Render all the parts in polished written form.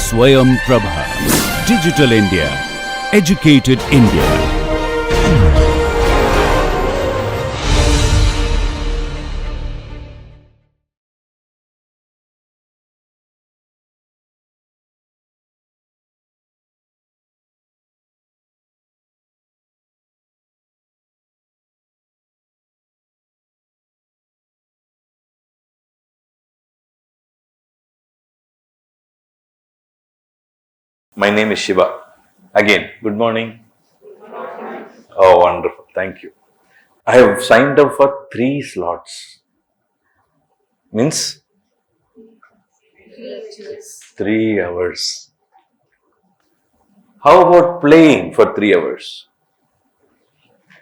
Swayam Prabha. Digital India. Educated India. My name is Shiva. Again, good morning. Oh, wonderful. Thank you. I have signed up for 3 slots. Means 3 hours. How about playing for 3 hours?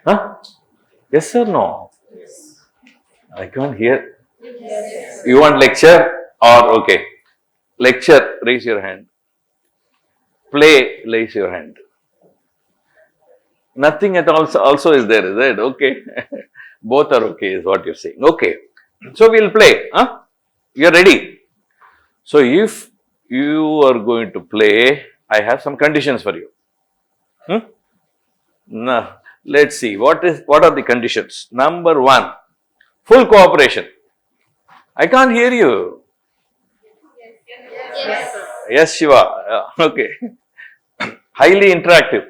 Huh? Yes or no? I can't hear. You want lecture or okay? Lecture, raise your hand. Play, raise your hand. Nothing at all also is there, is it? Okay. Both are okay, is what you're saying. Okay. So we'll play. Huh? You're ready. So if you are going to play, I have some conditions for you. Now, let's see. What are the conditions? Number 1, full cooperation. I can't hear you. Yes, Shiva. Okay. Highly interactive.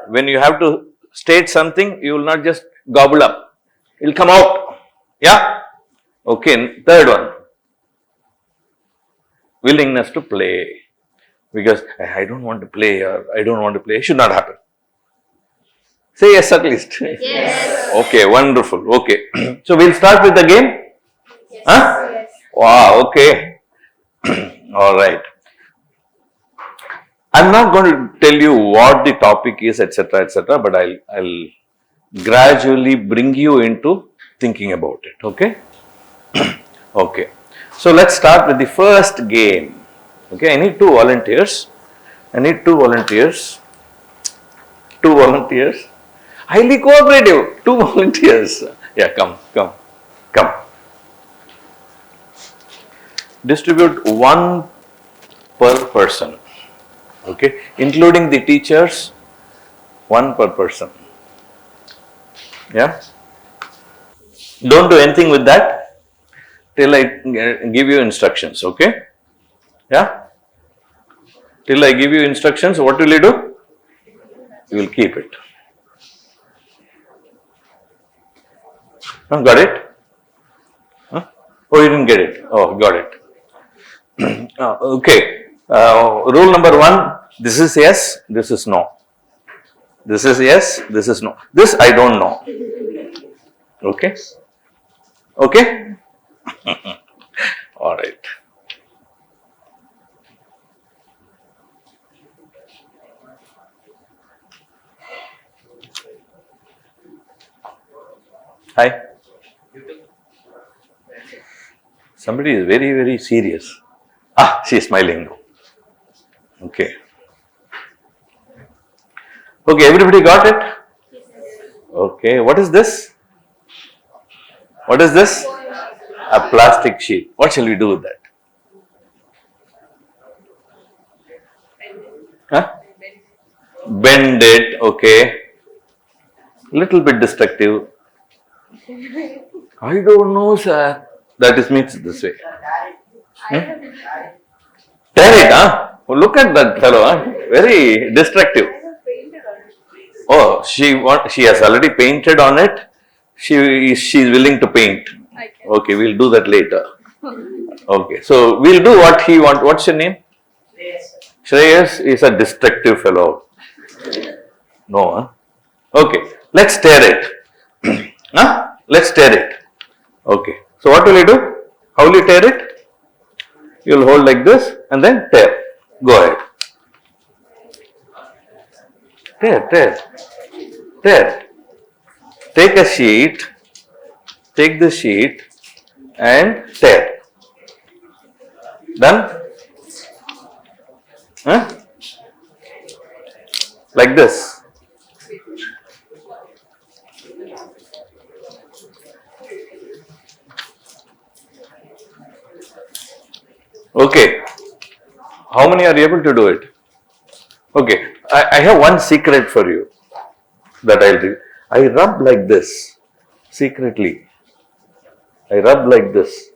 When you have to state something, you will not just gobble up. It will come out. Yeah? Okay. Third one. Willingness to play. Because I don't want to play or I don't want to play. It should not happen. Say yes at least. Yes. Okay, wonderful. Okay. So we'll start with the game? Yes. Huh? Yes. Wow, okay. All right. I'm not going to tell you what the topic is, etc., but I'll gradually bring you into thinking about it. Okay? Okay. So let's start with the first game. Okay, I need 2 volunteers. Two volunteers. Highly cooperative. 2 volunteers. Yeah, come. Distribute 1 per person. Okay, including the teachers, 1 per person. Yeah. Don't do anything with that till I give you instructions. Okay. Yeah. Till I give you instructions, what will you do? You will keep it. Got it? Huh? Oh, you didn't get it. Oh, got it. Okay. Rule number 1, this is yes, this is no. This is yes, this is no. This I don't know. Okay? Okay? All right. Hi. Somebody is very, very serious. Ah, she is smiling now. Okay. Okay, everybody got it? Okay, what is this? What is this? A plastic sheet. What shall we do with that? Huh? Bend it, okay. Little bit destructive. I don't know, sir. That is means this way. Tear it, huh? Oh, look at that fellow, huh? Very destructive. Oh, she has already painted on it. She's willing to paint. Okay, we'll do that later. Okay, so we'll do what he wants. What's your name? Shreyas is a destructive fellow. No, huh? Okay, let's tear it. Huh? Let's tear it. Okay, so what will you do? How will you tear it? You'll hold like this and then tear. Go ahead. Tear. Take a sheet, take the sheet and tear. Done? Huh? Like this. Okay. How many are able to do it? Okay, I have one secret for you that I'll do. I rub like this, secretly. I rub like this.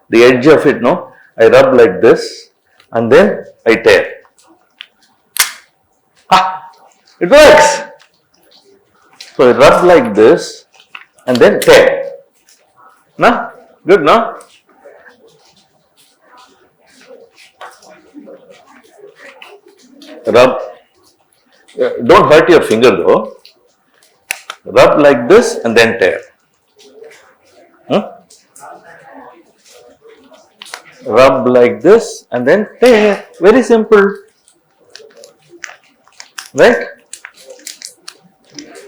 The edge of it, no? I rub like this and then I tear. Ah, it works. So I rub like this and then tear. No? Good, no? Rub. Don't hurt your finger though. Rub like this and then tear. Rub like this and then tear. Very simple. Right?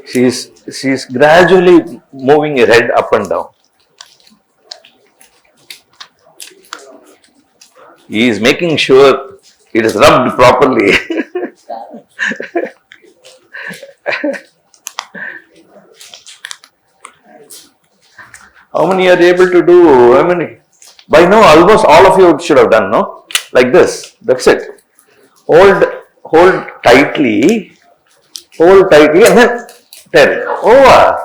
She's gradually moving her head up and down. He is making sure it is rubbed properly. How many are able to do? How many? By now, almost all of you should have done, no? Like this. That's it. Hold tightly, and then tear it. Over.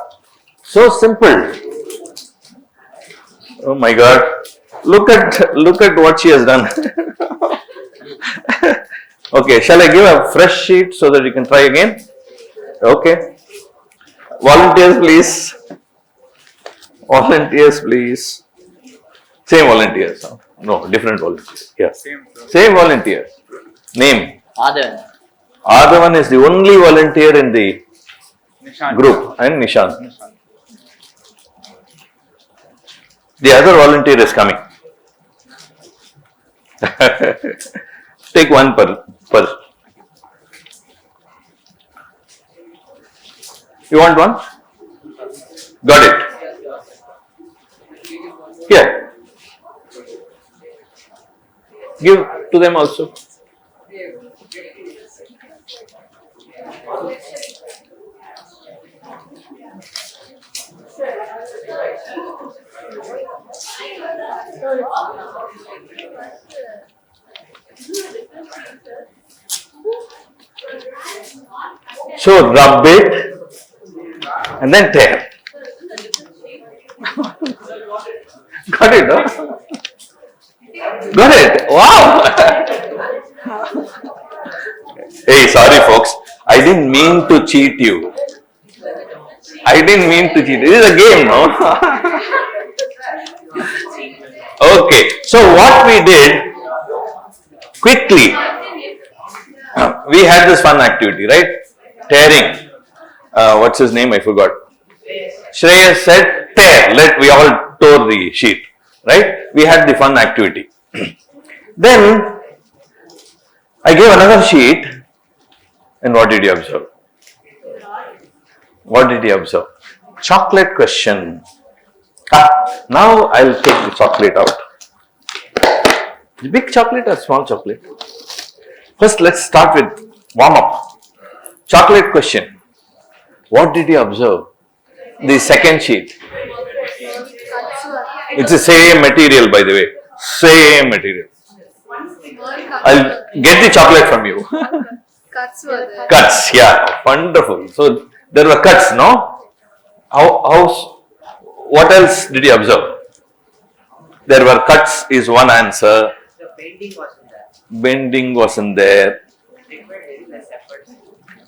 So simple. Oh my God! Look at what she has done. Okay, shall I give a fresh sheet so that you can try again? Okay. Volunteers, please. Volunteers, please. Same volunteers. Huh? No, different volunteers. Yeah. Same volunteer. Name. Adavan. Adavan is the only volunteer in the group, and Nishant. The other volunteer is coming. Take one per. You want one? Got it. Here. Give to them also. So rub it and then tear. Got it, huh? Got it. Wow. Hey, sorry folks. I didn't mean to cheat you. This is a game, no? Okay. So what we did quickly, we had this fun activity, right? Tearing. What's his name? I forgot. Shreyas said tear. We all tore the sheet, right? We had the fun activity. Then I gave another sheet, and what did you observe? Chocolate question. Now I'll take the chocolate out. Big chocolate or small chocolate? First, let's start with warm up. Chocolate question. What did you observe? The second sheet. It's the same material, by the way. Same material. I'll get the chocolate from you. Cuts were there. Cuts, yeah. Wonderful. So there were cuts, no? What else did you observe? There were cuts is one answer. The bending wasn't there. Bending wasn't there.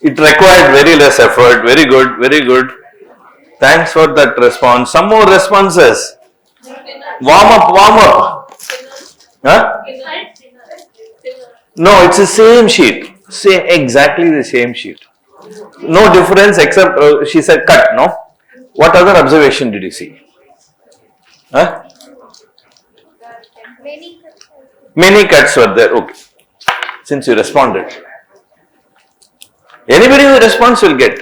It required very less effort. Very good. Thanks for that response. Some more responses. Warm up. Huh? No, it's the same sheet. Exactly the same sheet. No difference except she said cut, no? What other observation did you see? Huh? Many cuts were there. Okay. Since you responded. Anybody who responds will get.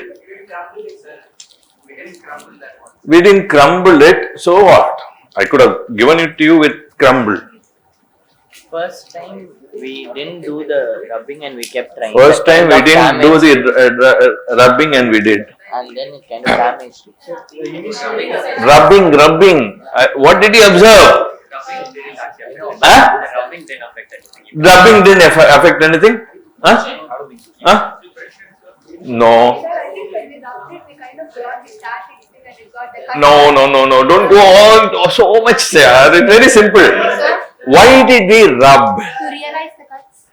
We didn't crumble it. So what? I could have given it to you with crumble. First time we didn't do the rubbing and we kept trying. First time we didn't do the rubbing and we did. And then it kind of damaged it. Rubbing. What did you observe? Huh? rubbing didn't affect anything. Rubbing didn't affect anything? Huh? Huh? No. Sir, I think when we rubbed it, we kind of got the starting thing and it got the cut. No. Don't go on so much, sir. It's very simple. Why did we rub? To realize the cuts.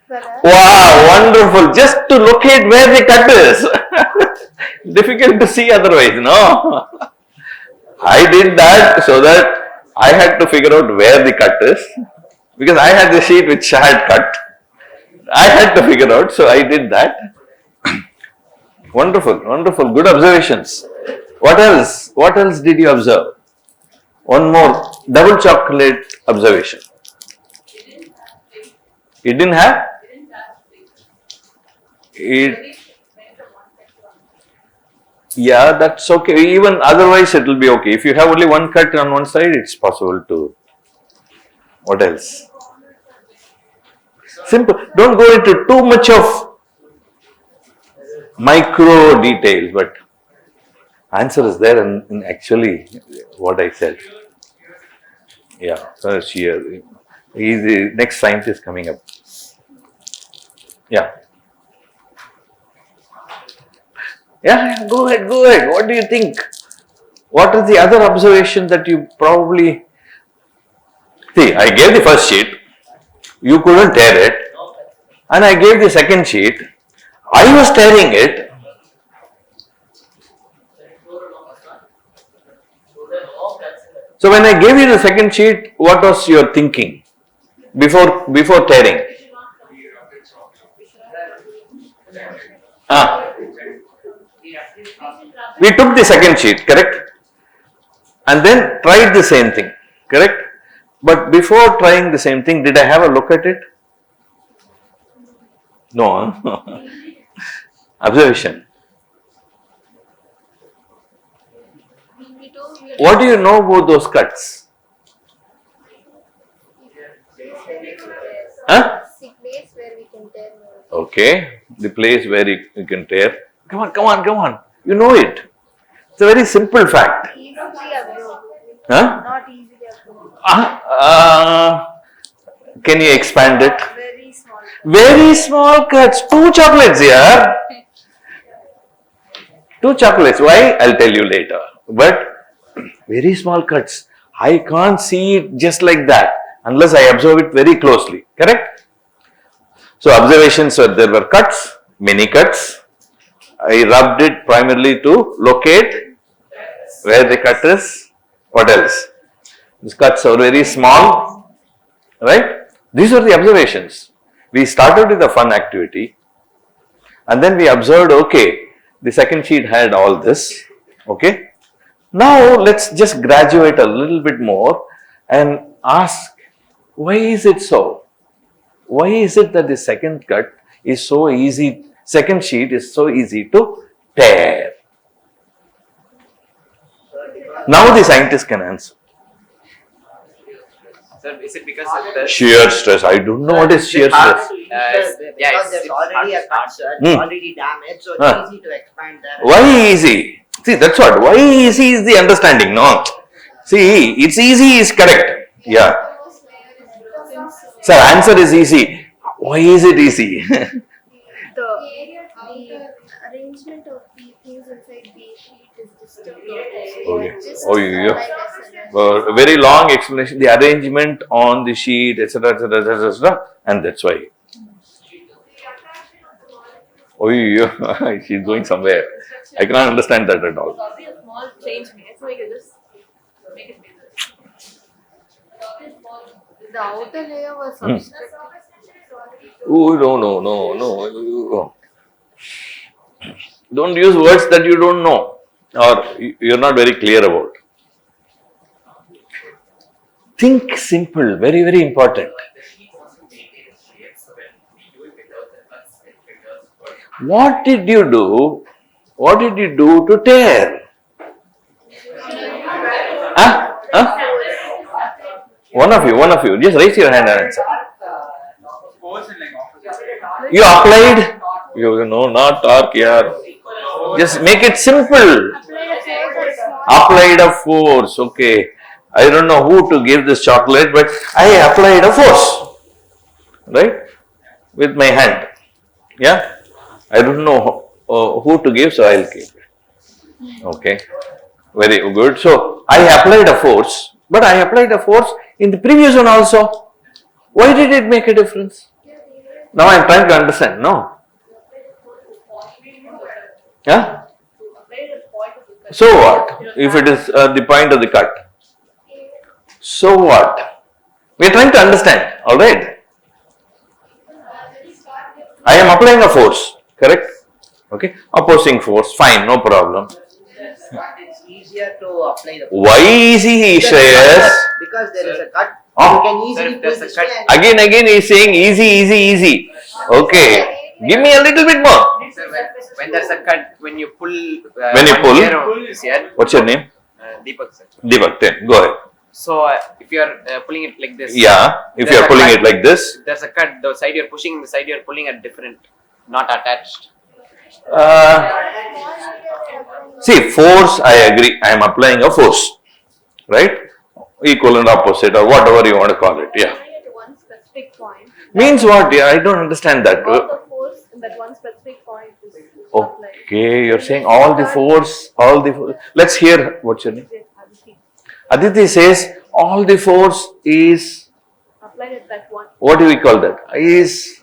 Wow, wonderful. Just to locate where the cut is. Difficult to see otherwise, no? I did that so that I had to figure out where the cut is. Because I had the sheet which I had cut. I had to figure out, so I did that. Wonderful. Good observations. What else? What else did you observe? One more double chocolate observation. It didn't have? It. Yeah, that's okay. Even otherwise, it will be okay. If you have only one cut on one side, it's possible to. What else? Simple. Don't go into too much of micro details, but answer is there in actually what I said. Yeah, so he's the next scientist coming up. Yeah. Yeah, go ahead. What do you think? What is the other observation that you probably see? I gave the first sheet, you couldn't tear it, and I gave the second sheet, I was tearing it. So when I gave you the second sheet, what was your thinking before tearing? We took the second sheet, correct? And then tried the same thing, correct? But before trying the same thing, did I have a look at it? No. Huh? Observation. What do you know about those cuts? Huh? The place where we can tear more. Okay, the place where you can tear. Come on. You know it. It's a very simple fact. Easily absorbed. Huh? Not easily absorbed. Can you expand it? Very small. Very small cuts. 2 chocolates here. 2 chocolates. Why? I'll tell you later. But very small cuts. I can't see it just like that unless I observe it very closely. Correct? So observations were there were cuts, many cuts. I rubbed it primarily to locate where the cut is. What else? These cuts are very small. Right? These are the observations. We started with a fun activity and then we observed, okay, the second sheet had all this. Okay. Now let's just graduate a little bit more and ask, why is it so? Why is it that the second cut is so easy, second sheet is so easy to tear? Now the scientist can answer. Sir, is it because of the Shear stress. I don't know what is shear stress. Because it's there's already a cut, sir. It's already damaged, so Huh. it's easy to expand that. Why easy? See, that's what. Why easy is the understanding, no? See, it's easy is correct. Yeah. Sir, answer is easy. Why is it easy? The arrangement of the things inside the sheet is disturbed. Okay. Just Oh, yeah. like this. A very long explanation. The arrangement on the sheet, etc., and that's why. Oh, yeah. She's going somewhere. I cannot understand that at all. Probably a small change, so we can just make it bigger. The outer layer was obstructed. Oh, no. Don't use words that you don't know or you're not very clear about. Think simple, very, very important. What did you do? What did you do to tear? One of you, just raise your hand and answer. You applied? You know, not torque here. Just make it simple. Applied a force, okay. I don't know who to give this chocolate, but I applied a force. right? With my hand. Yeah, I don't know who to give, so I'll keep it. Okay, very good. So I applied a force, but I applied a force in the previous one also. Why did it make a difference? Now I'm trying to understand. No. Yeah. So what? If it is the point of the cut. So what? We are trying to understand. All right. I am applying a force. Correct. Okay. Opposing force. Fine. No problem. It's easier to apply the Why easy, Shreyas? because there is a cut. Oh. You can easily Sir, there's pull a this cut. way and Again he is saying easy. Okay. Give me a little bit more. Sir, when there's a cut, when you pull, When you one pull? gear is here, What's your name? Deepak sir. Deepak. Then go ahead. So if you are pulling it like this, Yeah. If there's you are a pulling cut. it like this. If there's a cut, the side you're pushing and the side you're pulling are different, not attached. See, force, I agree. I am applying a force, right? Equal and opposite, or whatever you want to call it. Yeah. Applying at one specific point. Means what? Yeah, I don't understand that. All the force in that one specific point is applied. Okay, you're saying all the force, Let's hear. What's your name? Yes, Aditi. Aditi says all the force is. Applied at that one. What do we call that? Is.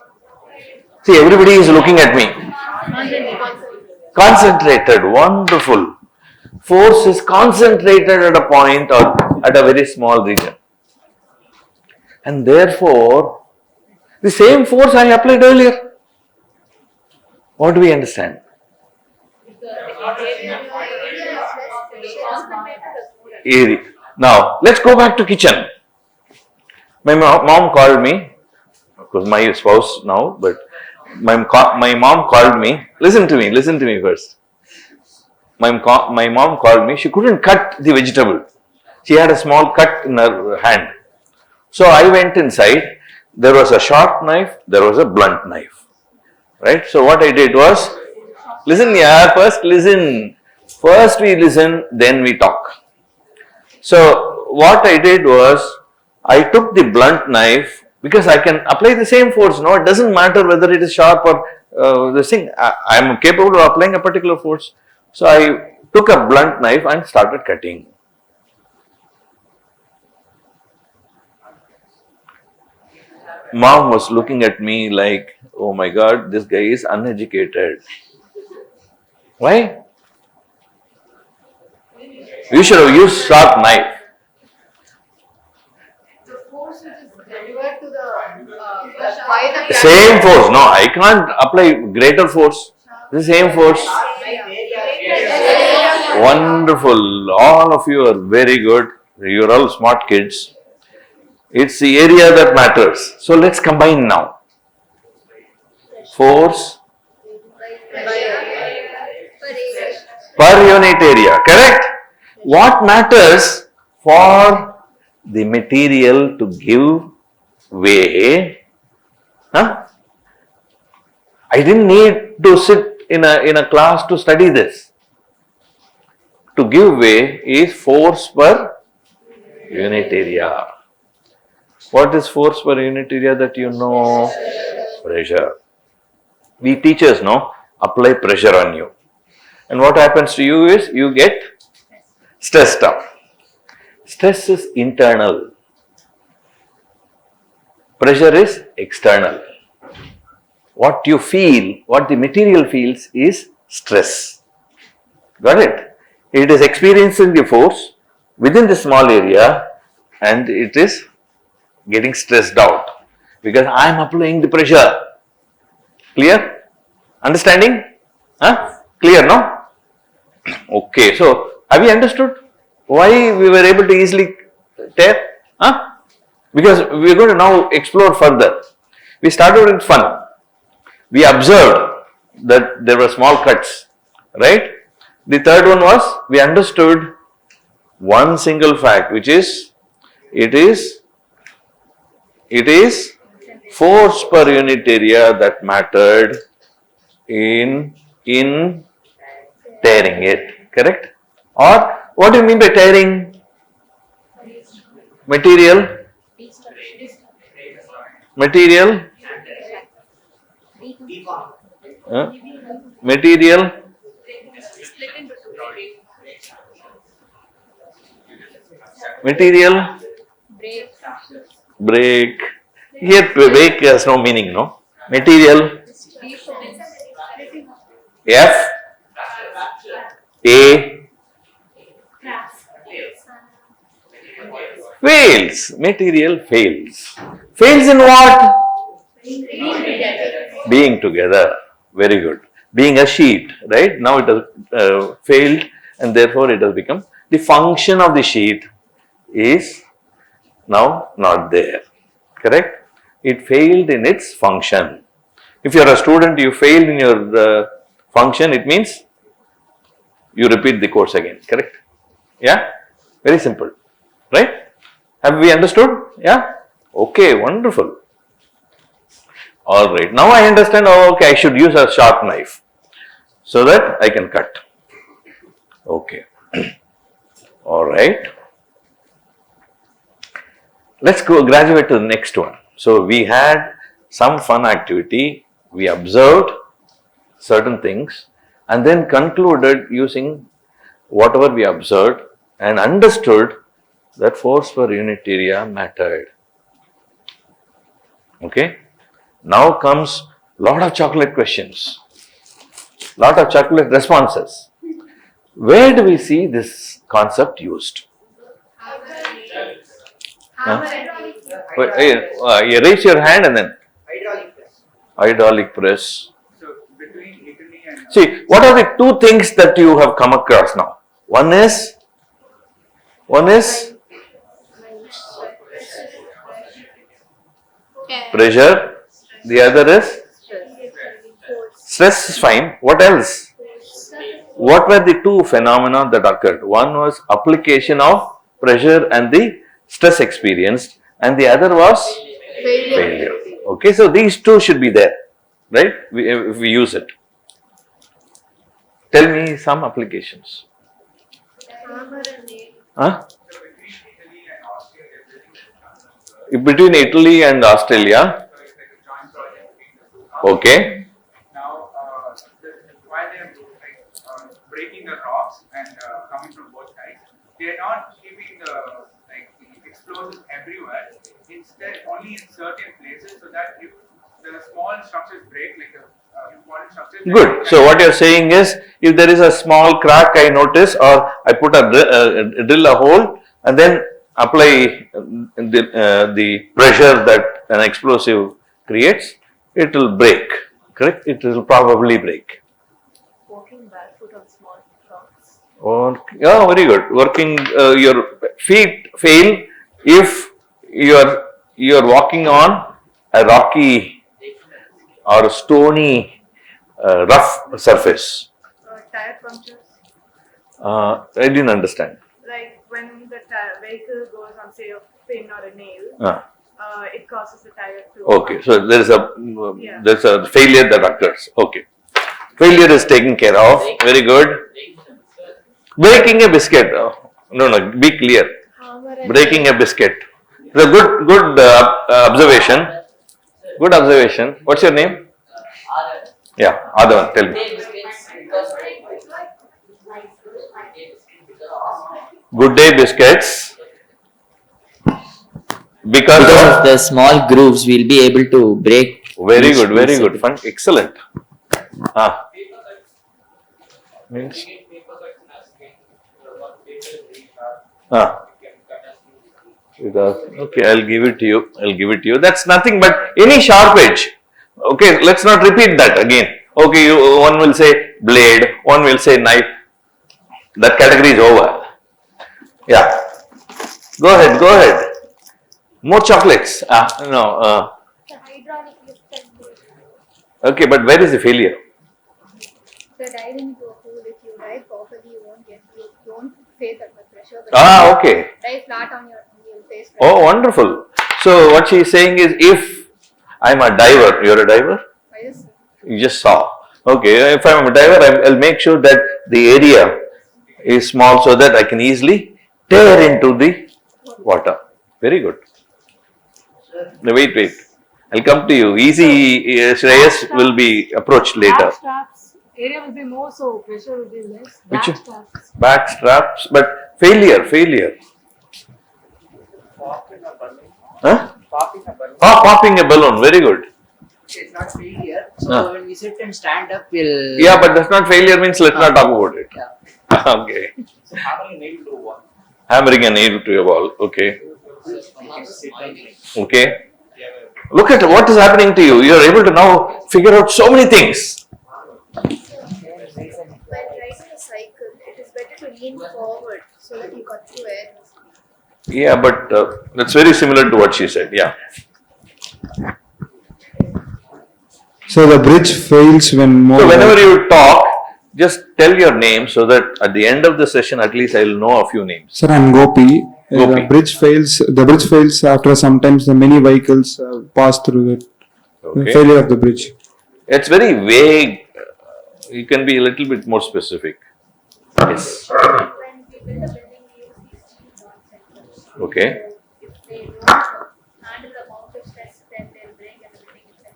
See, everybody is looking at me. Concentrated, wonderful. Force is concentrated at a point or at a very small region. And therefore, the same force I applied earlier. What do we understand? Area. Now, let's go back to kitchen. My mom called me, of course my spouse now, but my mom called me. Listen to me first. My mom called me. She couldn't cut the vegetable. She had a small cut in her hand. So I went inside. There was a sharp knife. There was a blunt knife. Right. So what I did was, listen, yeah. First listen. First we listen, then we talk. So what I did was, I took the blunt knife because I can apply the same force. No, it doesn't matter whether it is sharp or this thing. I am capable of applying a particular force. So I took a blunt knife and started cutting. Mom was looking at me like, oh my God, this guy is uneducated. Why? You should have used sharp knife. The force which is delivered to the Same force. No, I can't apply greater force. The same force. Wonderful. All of you are very good. You're all smart kids. It's the area that matters. So let's combine now. Force per unit area. Correct? What matters for the material to give way? Huh? I didn't need to sit in a class to study this. To give way is force per unit area. What is force per unit area that you know? Pressure. We teachers know, apply pressure on you. And what happens to you is, you get stressed up. Stress is internal. Pressure is external. What you feel, what the material feels is stress. Got it? It is experiencing the force within the small area and it is getting stressed out because I am applying the pressure. Clear? Understanding? Huh? Clear, no? Okay, so have you understood why we were able to easily tear? Huh? Because we are going to now explore further. We started with fun. We observed that there were small cuts, right? The third one was, we understood one single fact, which is, it is force per unit area that mattered in tearing it, correct? Or what do you mean by tearing? Material Deform. Huh? Material, Split into two. material, Break. break. Here break has no meaning, no? Material, F, A, fails. Material fails. Fails in what? Being together. Very good. Being a sheet, right? Now it has failed and therefore it has become the function of the sheet is now not there. Correct? It failed in its function. If you are a student, you failed in your function, it means you repeat the course again. Correct? Yeah? Very simple. Right? Have we understood? Yeah? Okay, wonderful. Alright, now I understand, oh, okay, I should use a sharp knife so that I can cut. Okay. Alright. Let's go graduate to the next one. So, we had some fun activity, we observed certain things and then concluded using whatever we observed and understood that force per unit area mattered. Okay. Now comes lot of chocolate questions, lot of chocolate responses. Where do we see this concept used? Huh? You raise your hand and then Hydraulic press. hydraulic press. So between Italy and See, what are the two things that you have come across now? One is pressure, the other is stress is fine. What else? What were the two phenomena that occurred? One was application of pressure and the stress experienced and the other was failure. Okay, so these two should be there, right? If we use it. Tell me some applications. Huh? Between Italy and Australia. so it's like a joint project between the two countries. Okay. Now, while they are breaking the rocks and coming from both sides, they are not keeping the explosives everywhere. Instead, only in certain places, so that if the small structures break, like the important structures. Good. So what you are saying is, if there is a small crack I notice, or I put drill a hole and then apply the pressure that an explosive creates, it will break. Correct? It will probably break. Walking barefoot on small rocks. Or yeah, very good. Working your feet fail if you are walking on a rocky or stony rough surface. Tire punctures. I didn't understand. Like when the vehicle goes on, say, a pin or a nail, it causes the tire to. Okay, so there is Yeah. there's a failure that occurs. Okay, failure is taken care of. Very good. Breaking a biscuit. Oh, no, be clear. Breaking a biscuit. It's a good observation. Good observation. What's your name? Yeah, Adavan, tell me. Good day biscuits. Because Because of the small grooves, we'll be able to break. very each good, very piece of good. it. Fun, excellent. Means okay, I'll give it to you. I'll give it to you. That's nothing but any sharp edge. Okay, let's not repeat that again. Okay, one will say blade, one will say knife. That category is over. Yeah. Go ahead, go ahead. More chocolates. No. The hydraulic lift and brake. Okay, but where is the failure? So diving into a pool, if you dive properly, you won't face that much pressure. But Okay. dive flat on your face. Oh, wonderful. So what she is saying is, if I'm a diver, you're a diver? I just You just saw. Okay, if I'm a diver, I'll make sure that the area is small so that I can easily tear into the water. Very good. Sir, Wait. I'll come to you. Easy, Shreyas will be approached later. Back straps, area will be more, so pressure will be less. Which- Back straps. Back straps, but failure. Huh? Popping a balloon. Very good. It's not failure. So Ah. when we sit and stand up, we'll. Yeah, but that's not failure means let's not talk about it. Yeah. Okay. Hammering a nail to a wall. Okay. Okay. Look at what is happening to you. You are able to now figure out so many things. While riding a cycle, it is better to lean forward so that you cut through air. Yeah, but that's very similar to what she said. Yeah. So the bridge fails when more. So whenever you talk, just tell your name so that at the end of the session, at least I will know a few names. Sir, I'm Gopi. Gopi. The bridge fails. The bridge fails after sometimes the many vehicles pass through it. Okay. Failure of the bridge. It's very vague. You can be a little bit more specific. Yes. When we build a building, we use these steel bond sectors. Okay. If they don't handle the amount of stress, then they'll break and the building is set.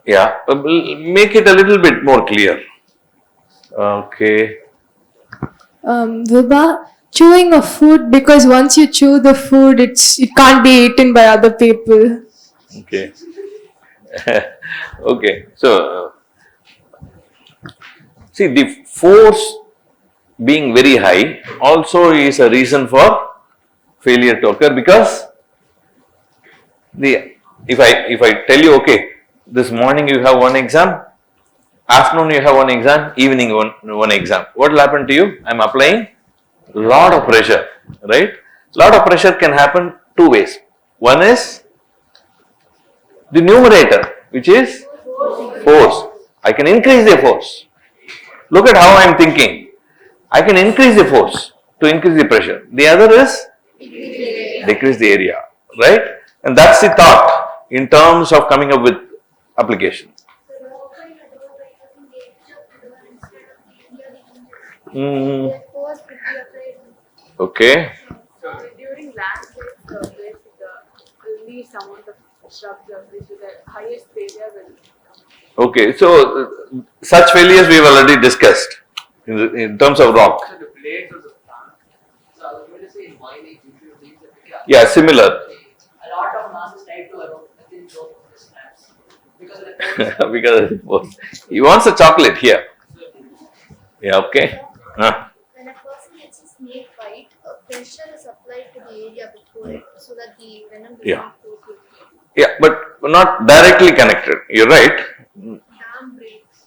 Yeah. Make it a little bit more clear. Okay. Vibha, chewing of food, because once you chew the food, it can't be eaten by other people. Okay. Okay. So, see, the force being very high also is a reason for failure to occur, because if I tell you, okay, this morning you have one exam, afternoon you have one exam, evening one exam, what will happen to you? I am applying lot of pressure, right? Lot of pressure can happen two ways. One is the numerator, which is force. I can increase the force. Look at how I am thinking. I can increase the force to increase the pressure. The other is decrease the area, right? And that's the thought in terms of coming up with application. So the opening a door by using the edge of the door instead of the area the hinges. The force would be applied. Okay. So during landscape, the least amount of shrubs or trees with the highest failure will. Okay. So such failures we have already discussed in terms of rock. So the blades of the plant. So I was going to say in mining, if you leave the pickup. Yeah, similar. A lot of masses try to around within those snaps because of the Because of the force. He wants a chocolate here. Yeah. Okay. When a person gets a snake bite, a pressure is applied to the area before it so that the venom does Yeah. not go through. Yeah, but not directly connected. You're right. Dam breaks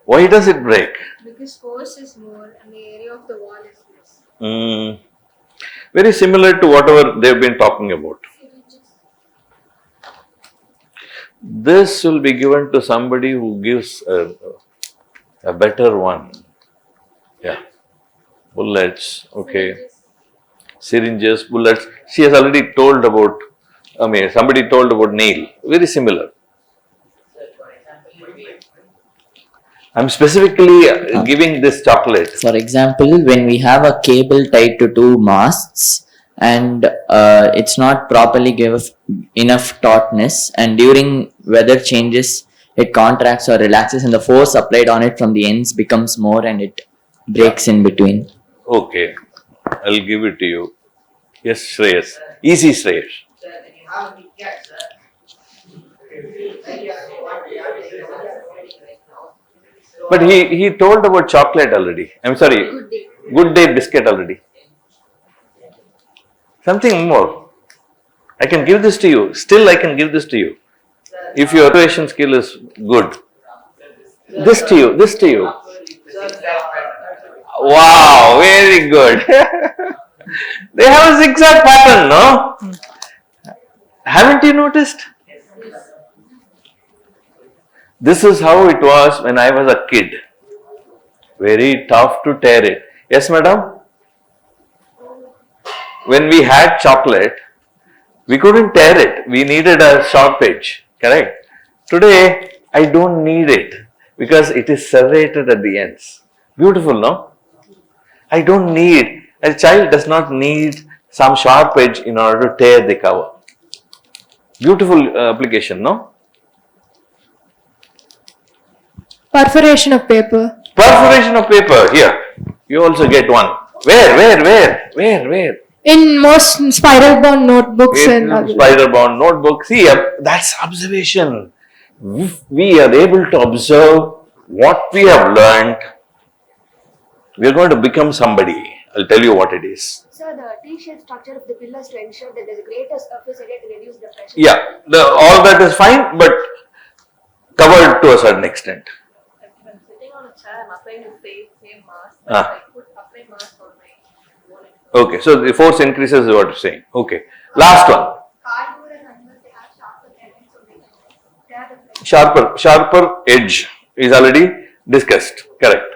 Why does it break? because force is more and the area of the wall is less. Very similar to whatever they've been talking about. This will be given to somebody who gives a better one. Yeah. Bullets, okay. Syringes, bullets. She has already told about, somebody told about nail. Very similar. I'm specifically giving this chocolate. For example, when we have a cable tied to two masts and it's not properly give enough tautness, and during weather changes it contracts or relaxes and the force applied on it from the ends becomes more and it breaks in between. Okay, I'll give it to you. Yes, Shreyas. Easy, Shreyas. Sir, when you have a big cat, sir. Like what we are taking right now. So But he told about chocolate already. I'm sorry, good day biscuit already. Something more. I can give this to you. Still, I can give this to you. If your observation skill is good. This to you. This to you. Wow, very good. They have a zigzag pattern, no? Haven't you noticed? This is how it was when I was a kid. Very tough to tear it. Yes, madam? When we had chocolate, we couldn't tear it. We needed a sharp edge, correct? Today, I don't need it because it is serrated at the ends. Beautiful, no? I don't need, a child does not need some sharp edge in order to tear the cover. Beautiful application, no? Perforation of paper. Perforation of paper, here. You also get one. Where? In most spiral bound notebooks and other. Spider bound notebook. See, that's observation. We are able to observe what we have learned. We are going to become somebody. I'll tell you what it is. So the T-shaped structure of the pillars to ensure that there's a greater surface area to reduce the pressure. Yeah, all that is fine, but covered to a certain extent. Like when sitting on a chair, I'm applying the same mass. Ah. I put apply mass on my wall. Okay, so the force increases is what you're saying. Okay, last one. Cardboard and animals, they have sharper edges, so they can tear the pressure. Sharper edge is already discussed. Correct.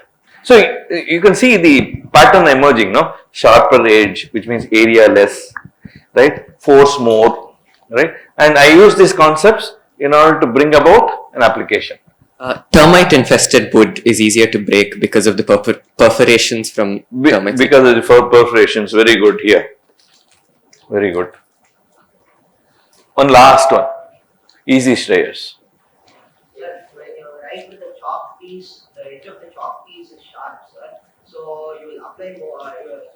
So you can see the pattern emerging, no? Sharper edge, which means area less, right? Force more, right? And I use these concepts in order to bring about an application. Termite infested wood is easier to break because of the perforations from termites. Because of the perforations, very good here. Very good. One last one. Easy Shreyas. Sir, when you write with the chalk piece, the edge of the chalk piece is sharp, sir. So you will apply more,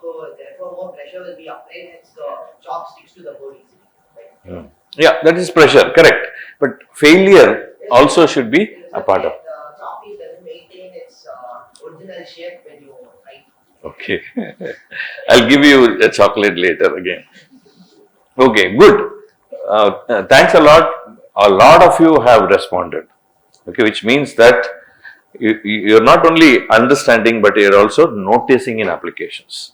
so therefore more pressure will be applied, hence the chalk sticks to the board easily. Right? Yeah, that is pressure, correct. But failure also should be a part of. The chalk piece doesn't maintain its original shape when you write. Okay. I'll give you a chocolate later again. Okay, good. Thanks a lot. A lot of you have responded. Okay, which means that you're not only understanding, but you're also noticing in applications.